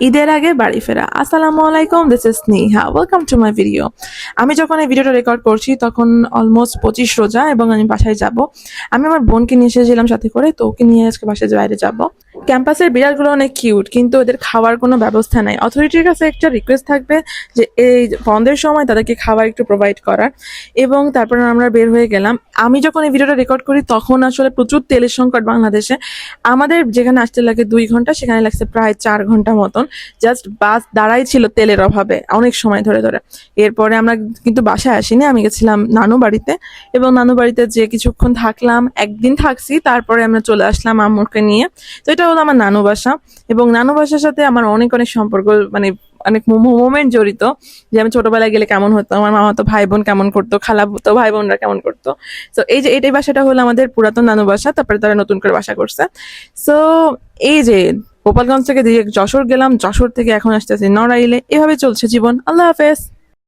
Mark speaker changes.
Speaker 1: ঈদের আগে বাড়ি ফেরা। আসসালামু আলাইকুম, this is Sneha, welcome to my video. আমি যখন এই ভিডিওটা রেকর্ড করছি তখন অলমোস্ট 25 রোজা এবং আমি বাসায় যাব। আমি আমার বোনকে নিয়ে এসেছিলাম সাথে করে, তো ওকে নিয়ে আজকে বাসায় বাইরে যাব। ক্যাম্পাসের বিড়ালগুলো অনেক কিউট, কিন্তু ওদের খাওয়ার কোনো ব্যবস্থা নাই। অথরিটির কাছে একটা রিকোয়েস্ট থাকবে যে এই বন্ধের সময় তাদেরকে খাবার একটু প্রোভাইড করার। এবং তারপরে আমরা বের হয়ে গেলাম। আমি যখন এই ভিডিওটা রেকর্ড করি তখন আসলে প্রচুর তেলের সংকট বাংলাদেশে। আমাদের যেখানে আসতে লাগে 2 ঘন্টা, সেখানে লাগছে প্রায় 4 ঘন্টা মতন। জাস্ট বাস দাঁড়াই ছিল তেলের অভাবে অনেক সময় ধরে ধরে। এরপরে আমরা কিন্তু বাসায় আসিনি, আমি গেছিলাম নানু বাড়িতে, এবং নানু বাড়িতে যে কিছুক্ষণ থাকলাম, একদিন থাকছি, তারপরে আমরা চলে আসলাম আম্মুকে নিয়ে। তো এটা হলো আমার নানু বাসা, এবং নানু বাসার সাথে আমার অনেক অনেক সম্পর্ক, মানে অনেক মোমেন্ট জড়িত। যে আমি ছোটবেলায় গেলে কেমন হতো, আমার মামা তো ভাই বোন কেমন করতো, তো ভাই বোনরা কেমন করতো। তো এই যে এটাই বাসাটা হলো আমাদের পুরাতন নানু বাসা, তারপরে তারা নতুন করে বাসা করছে। সো এই যে গোপালগঞ্জ থেকে দিয়ে যশোর গেলাম, যশোর থেকে এখন আসতেছি নড়াইলে, এভাবে চলছে জীবন। আল্লাহ হাফেজ।